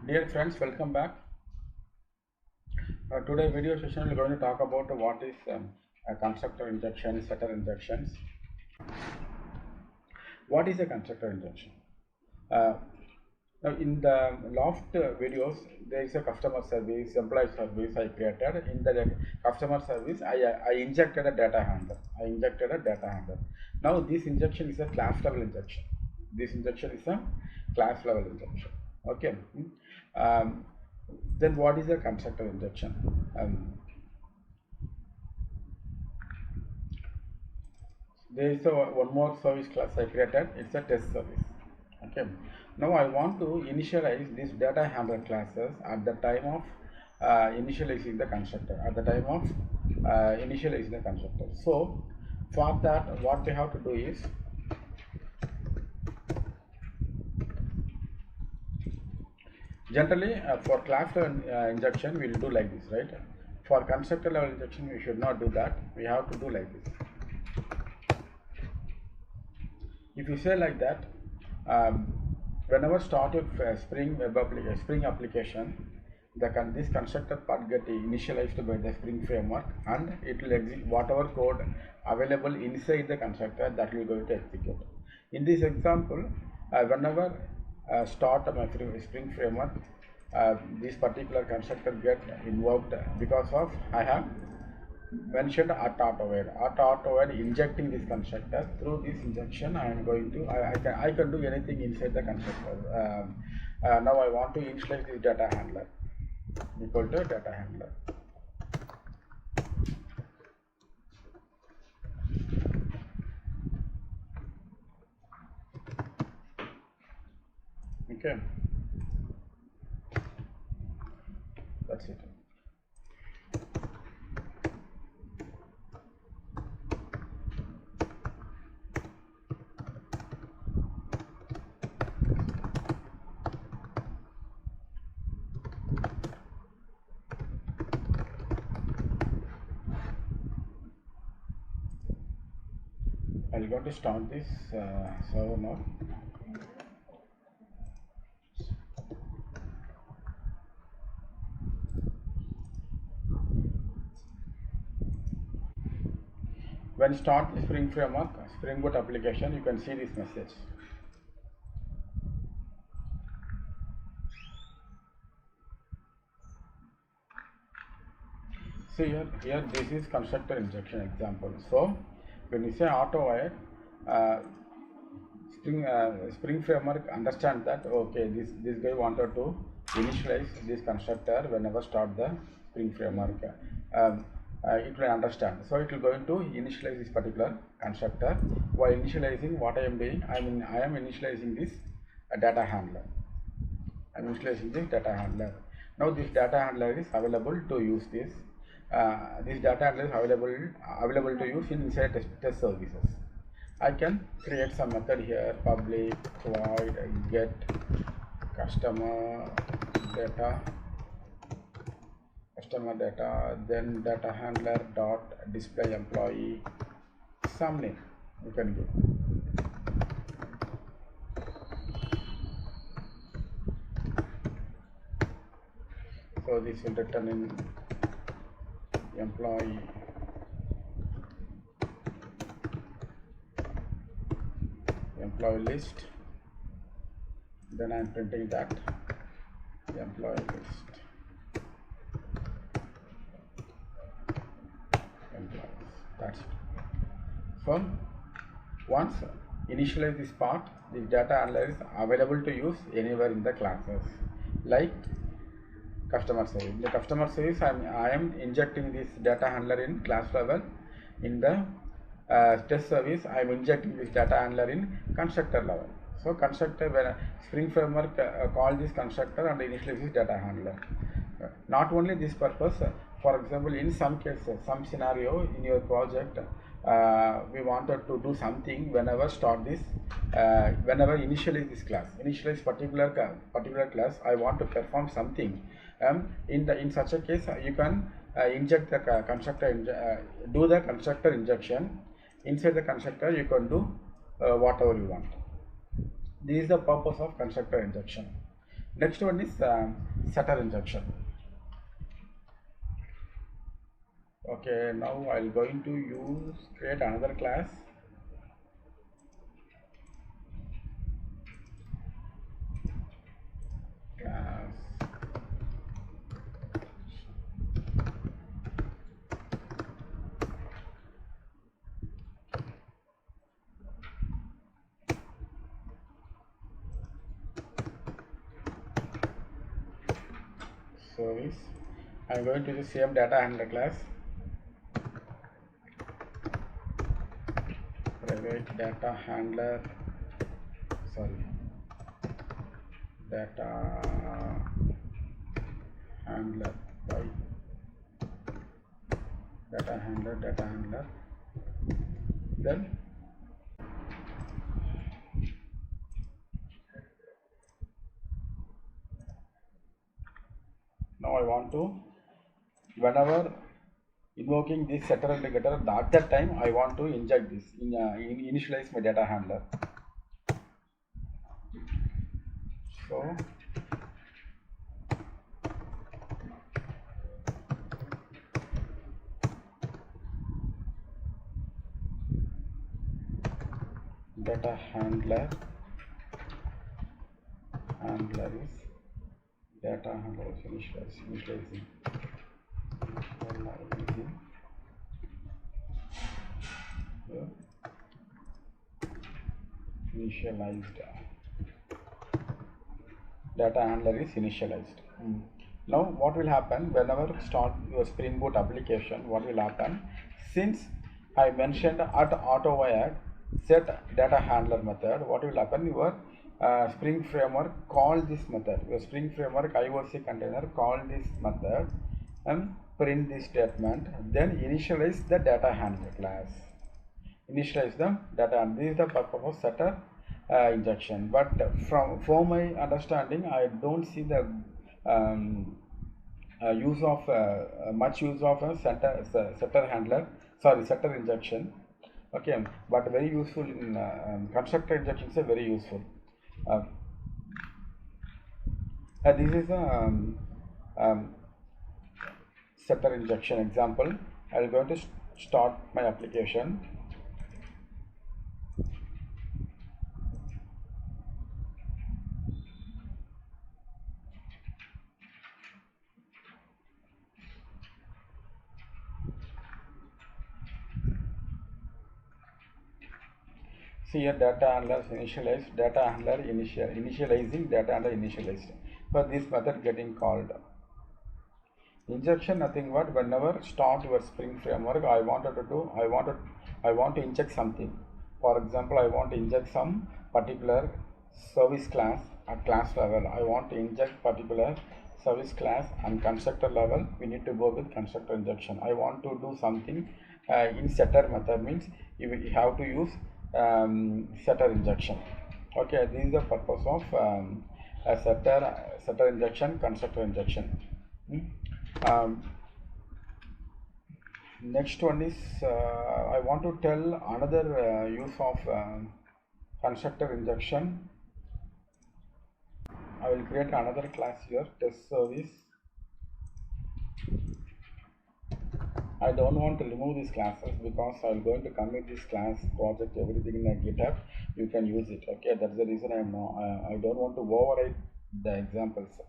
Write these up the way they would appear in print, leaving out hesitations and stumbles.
Dear friends, welcome back. Today video session we are going to talk about what is a constructor injection, setter injections. What is a constructor injection? Now in the last videos there is a customer service, employee service I created. In the customer service I injected a data handler. Now this injection is a class level injection. Okay. Then what is a constructor injection? There is one more service class I created. It's a test service. Okay. Now I want to initialize these data handler classes at the time of initializing the constructor. So for that, what we have to do is generally for class level injection we will do like this, right? For constructor level injection we should not do that. We have to do like this. If you say like that, whenever start a Spring application, this constructor part get initialized by the Spring framework, and it will execute whatever code available inside the constructor that will go to execute. In this example, whenever start my Spring framework, this particular constructor get invoked because of I have mentioned auto-aware injecting this constructor. Through this injection I am going to I can do anything inside the constructor. Now I want to initialize this data handler equal to data handler. Okay, that's it. I'm going to start this server now. When start the Spring framework, SpringBoot application, you can see this message. See here this is constructor injection example. So when you say auto-aware, Spring framework understand that okay, this guy wanted to initialize this constructor whenever start the Spring framework. It will understand, so it will going to initialize this particular constructor. While initializing, what I am doing, I am initializing this data handler. Now this data handler is available to use this. This data handler is available to use inside test services. I can create some method here, public void get customer data, then data handler dot display employee, some name you can give. So this will return in employee list. Then I am printing that employee list. That's it. So once initialize this part, the data handler is available to use anywhere in the classes, like customer service. In the customer service, I am injecting this data handler in class level. In the test service, I am injecting this data handler in constructor level. So constructor, when Spring framework call this constructor and initialize this data handler. Not only this purpose, for example, in some cases, some scenario in your project, we wanted to do something whenever start this, whenever initialize this class, initialize particular class, I want to perform something. In such a case, you can inject the constructor, do the constructor injection. Inside the constructor, you can do whatever you want. This is the purpose of constructor injection. Next one is setter injection. Okay, now I'm going to create another class. Service. I'm going to use same data handler class. Private data handler. Data handler by data handler. Then now I want to, whenever invoking this setter and getter, at that time I want to inject this, initialize my data handler. So data handler is data handler is initializing. Initialized data handler is initialized. Now what will happen whenever start your Spring Boot application? What will happen, since I mentioned at AutoWire set data handler method, what will happen, your Spring framework call this method, your Spring framework IOC container call this method and print this statement, then initialize the data handler class. Initialize the data, and this is the purpose of setter injection. But for my understanding, I don't see the much use of a setter injection. Okay, but very useful in constructor injections are very useful. This is a setter injection example. I'm going to start my application. See here, data handler initialized, data handler initializing, data handler initialized. For this method getting called. Injection, nothing but whenever start your Spring framework, I want to inject something. For example, I want to inject some particular service class at class level. I want to inject particular service class, and constructor level we need to go with constructor injection. I want to do something in setter method, means you have to use setter injection. Okay, this is the purpose of a setter injection, constructor injection. Next one is I want to tell another use of constructor injection. I will create another class here, test service. I don't want to remove these classes because I'm going to commit this class project, everything in a GitHub. You can use it. Okay, that's the reason I don't want to override the examples.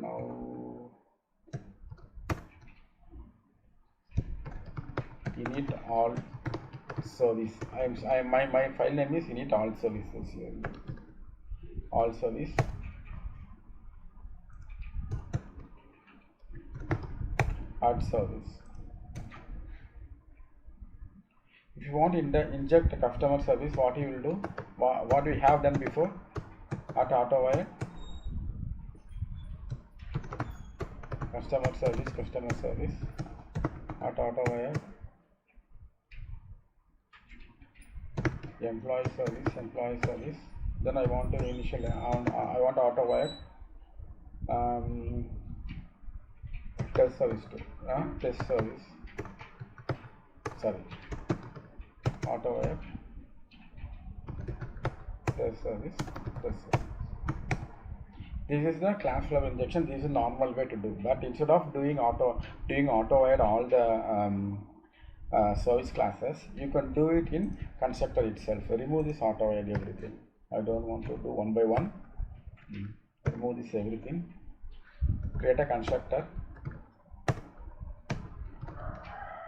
Now init all service. My file name is init all services here. All service. Add service. If you want to inject a customer service, what you will do? What we have done before at AutoWire. Customer service at AutoWire. Employee service. Then I want to I want AutoWire test service too. Test service. Sorry. AutoWire test service, test service. This is the class level injection. This is a normal way to do, but instead of doing auto-add all the service classes, you can do it in constructor itself. Remove this auto-add everything. I don't want to do one by one. Remove this everything. Create a constructor.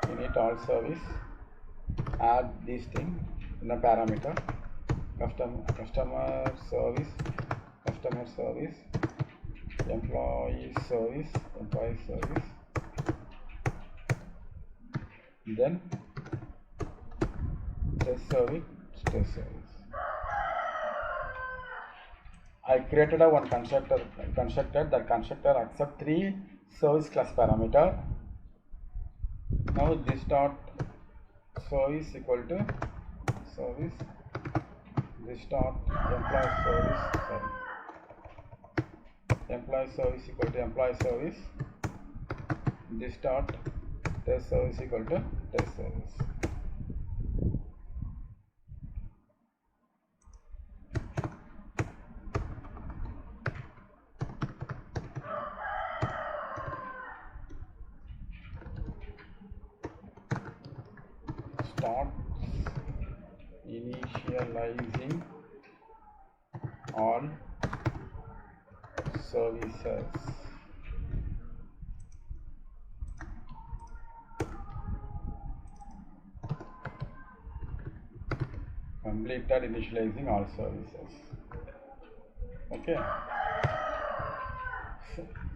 Init all service. Add this thing in a parameter. Customer service, employee service, then test service. I created a one constructor. That constructor accept 3 service class parameter. Now this dot service equal to service. This dot employee service equal to employee service. This dot test service equal to test service. Start initializing all services. Completed initializing all services. Okay.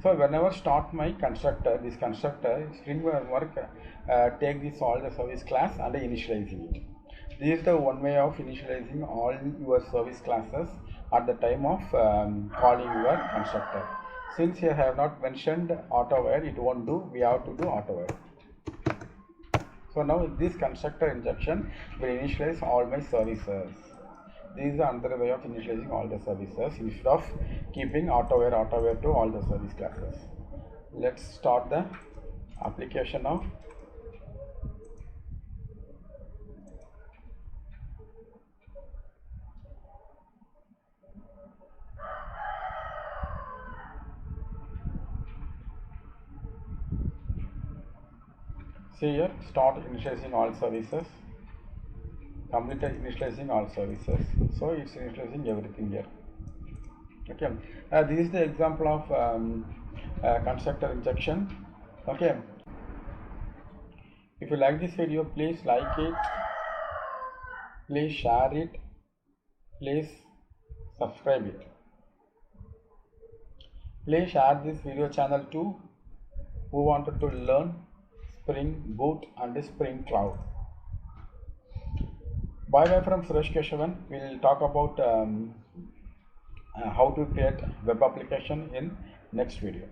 So whenever start my constructor, this constructor SpringBoot take this all the service class and initializing it. This is the one way of initializing all your service classes at the time of calling your constructor. Since here I have not mentioned auto-add, it won't do. We have to do auto-add. So now this constructor injection will initialize all my services. This is another way of initializing all the services instead of keeping auto-add to all the service classes. Let's start the application now. See here, start initializing all services. Completed initializing all services. So it's initializing everything here. Okay. This is the example of constructor injection. Okay. If you like this video, please like it. Please share it. Please subscribe it. Please share this video channel to who wanted to learn SpringBoot and Spring Cloud. Bye from Suresh Keshavan. We will talk about how to create web application in next video.